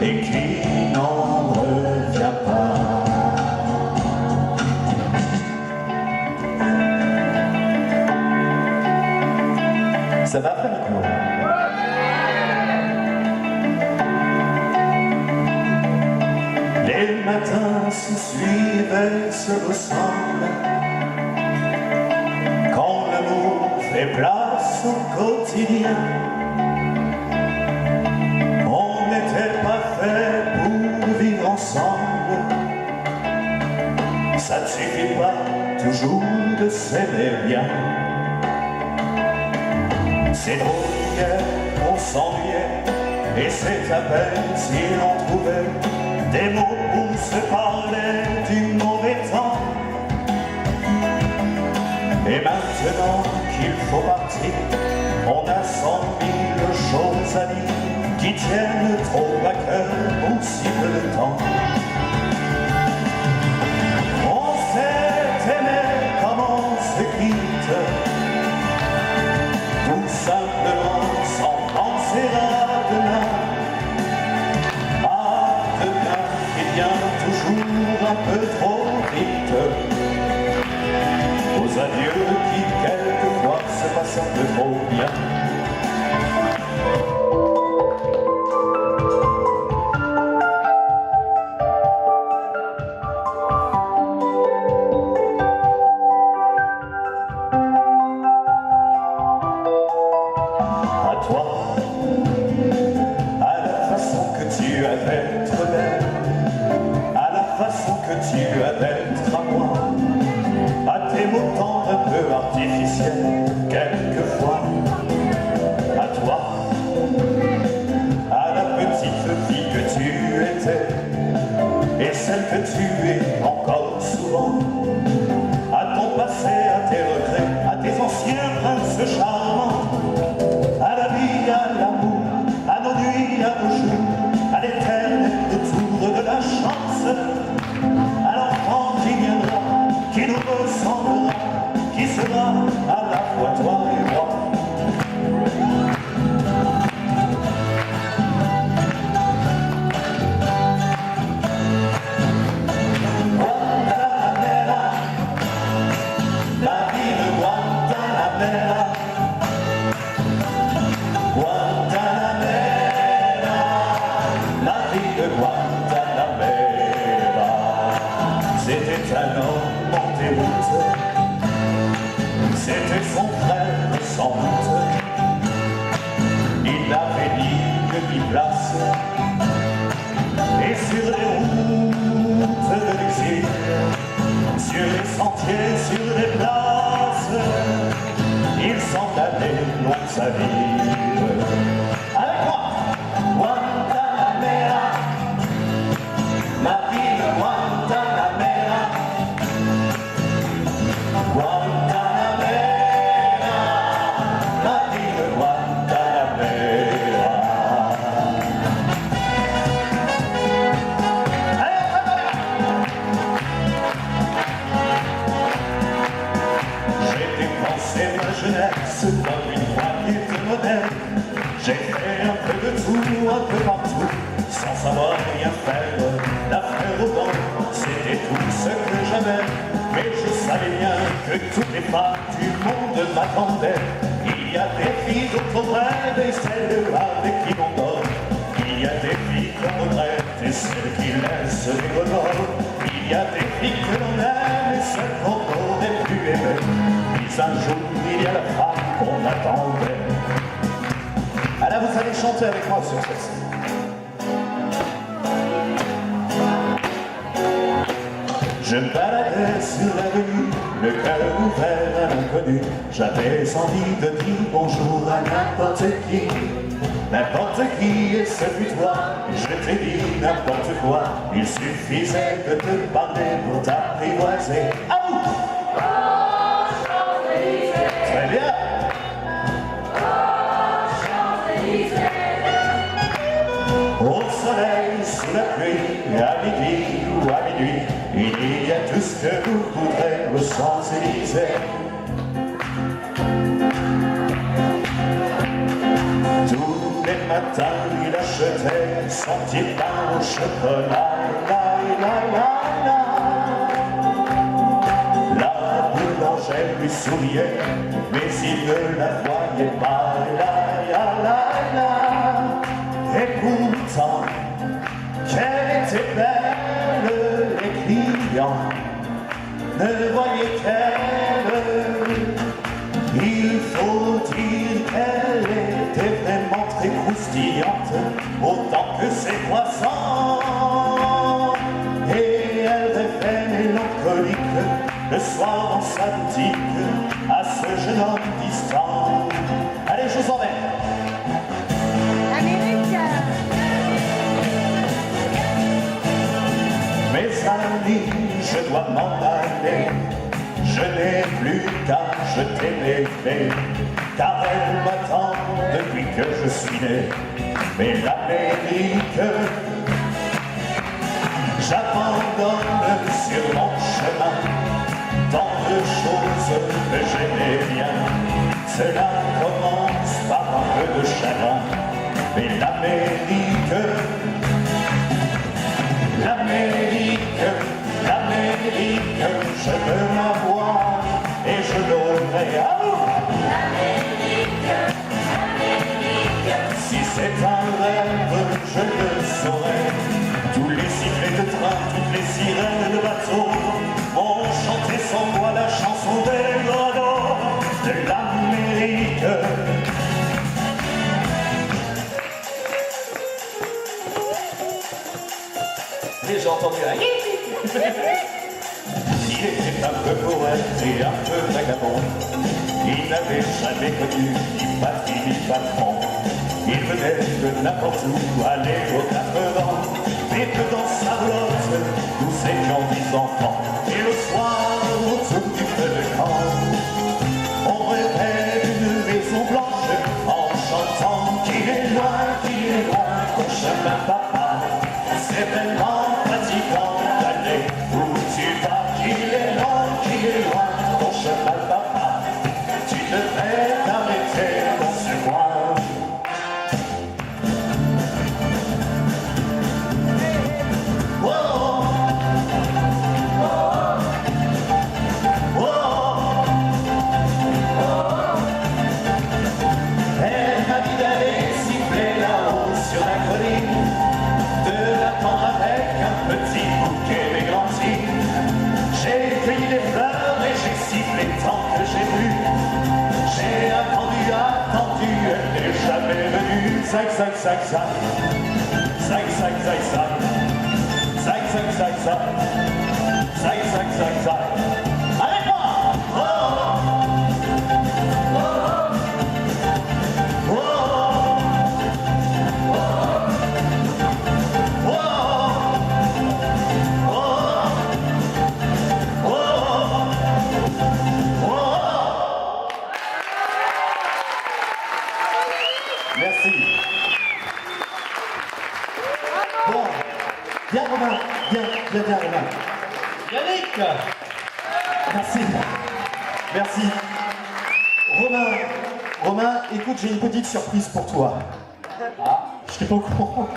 et qui n'en revient pas. Ça va, Franco? Les matins se suivent et se ressemblent quand l'amour fait place au quotidien. On n'était pas fait pour vivre ensemble. Ça ne suffit pas toujours de s'aimer bien. C'est drôle hier, on s'ennuyait, et c'est à peine si l'on trouvait des mots pour se parler du mauvais temps. Et maintenant qu'il faut partir, on a 100 000 choses à dire qui tiennent trop à cœur pour si peu de temps. On s'est aimé comme on se quitte, tout simplement sans penser à demain. À demain qui vient toujours un peu trop vite. Aux adieux qui quelquefois se passent un peu trop bien. Quelquefois, à toi, à la petite fille que tu étais, et celle que tu es encore souvent, à ton passé, à tes regrets, à tes anciens princes charmants, à la vie, à l'amour, à nos nuits, à nos jours, à l'éternel retour de la chance, à l'enfant qui viendra, qui nous ressemblera, qui sera à la fois toi et moi. Guantanamera, la vie de Guantanamera. Guantanamera, la vie de Guantanamera. C'était un homme en déroute. C'était son frère sans doute. Il n'avait ni place. Et sur les routes de l'exil, sur les sentiers, sur les places, il s'en allait loin de sa vie. Avec moi, Guantanamera, la ville de Guantanamera. Comme une poignée de modèles, j'ai fait un peu de tout, un peu partout, sans savoir rien faire. L'affaire au vent, c'était tout ce que j'avais, mais je savais bien que toutes les femmes du monde m'attendaient. Il y a des filles d'autres rêves et celles avec qui l'on dort. Il y a des filles qu'on regrette et celles qui laissent des remords. Il y a des filles que l'on aime et celles qu'on aurait pu aimer. Puis un jour, il y a la femme qu'on attendait. Alors vous allez chanter avec moi sur cette scène. Je me baladais sur la rue, le cœur ouvert à l'inconnu. J'avais envie de dire bonjour à n'importe qui. N'importe qui, et ce fut toi. Je t'ai dit n'importe quoi. Il suffisait de te parler pour t'apprivoiser. À vous! Très bien! Au soleil, sous la pluie, à midi ou à minuit, il y a tout ce que vous voudrez aux Champs-Élysées. Tous les matins, il achetait son petit pain au chocolat. La boulangère lui souriait, mais il ne la voyait pas. Et pourtant, qu'elle était belle, les clients ne voyaient qu'elle. Il faut dire qu'elle était vraiment très croustillante, autant que ses croissants. Et elle rêvait mélancolique le soir dans sa boutique à ce jeune homme distant. Allez, je vous emmène. Mes amis, je dois m'en aller. Je n'ai plus qu'à jeter mes clés, car elle m'attend depuis que je suis né. Mais l'Amérique, j'abandonne sur mon chemin tant de choses que j'aimais bien. Cela commence par un peu de chagrin. Mais l'Amérique, je veux la voir et je l'aurai. Si c'est un rêve, je le saurai. Tous les sifflets de train, toutes les sirènes de bateau vont chanter sans voix la chanson des grenaux de l'Amérique. Et j'ai entendu un Il était un peu poète et un peu vagabond. Il n'avait jamais connu ni patrie ni patron. Il venait de n'importe où, aller aux 4 vents, et que dans sa roulotte, nous étions 10 enfants. Et le soir, autour du feu de camp, on rêvait d'une maison blanche en chantant qu'il est loin, ton chemin papa. C'est vraiment fatigant d'aller où tu vas, qu'il est loin, ton chemin papa. Tu devrais t'arrêter dans ce coin. Elle m'a dit d'aller siffler là-haut sur la colline, de l'attendre avec un petit bouquet d'églantines. J'ai cueilli des fleurs et j'ai sifflé tant que j'ai pu. J'ai attendu, elle n'est jamais venue. Zac, zac, zac, zac. Zac, zac, zac, zac. Zac, zac, zac, zac. Zac, zac, zac, zac. Arrête-moi! Merci. Bon, bien Romain, bien Romain. Yannick. Merci. Romain, écoute, j'ai une petite surprise pour toi. Ah, je suis pas au courant.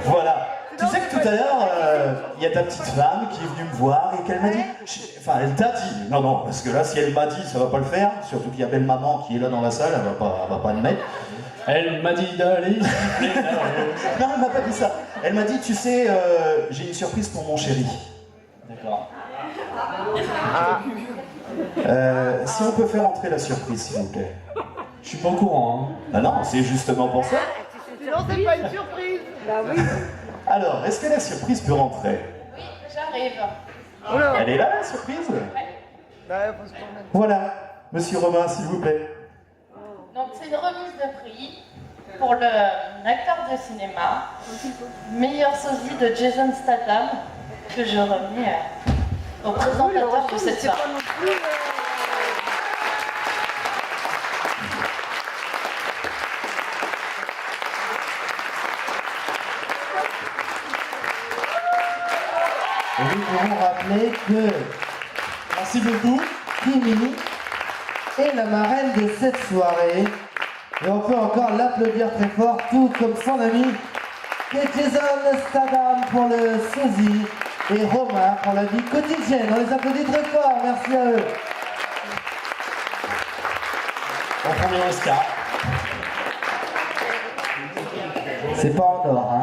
Voilà. Tu sais que tout à l'heure, il y a ta petite femme qui est venue me voir et qu'elle m'a dit... Enfin, elle t'a dit... Non, parce que là, si elle m'a dit, ça va pas le faire. Surtout qu'il y a belle maman qui est là dans la salle, elle va pas le mettre. Elle m'a dit d'aller. Non, elle m'a pas dit ça. Elle m'a dit, tu sais, j'ai une surprise pour mon chéri. D'accord. Si on peut faire entrer la surprise, s'il vous plaît. Je suis pas au courant. Ah non, c'est justement pour ça. Non, c'est pas une surprise. Bah oui. Alors, est-ce que la surprise peut rentrer? Oui, j'arrive. Oula. Elle est là, la surprise? Bah, faut se tourner. Voilà, monsieur Romain, s'il vous plaît. Donc c'est une remise de prix pour l'acteur de cinéma, meilleur sosie de Jason Statham, que je remets au présentateur de cette soirée. Et nous pourrons rappeler que Merci beaucoup. Kimi est la marraine de cette soirée. Et on peut encore l'applaudir très fort, tout comme son ami, qui est Jason Statham pour le sosie et Romain pour la vie quotidienne. On les applaudit très fort, merci à eux. Mon premier Oscar. C'est pas en or, hein.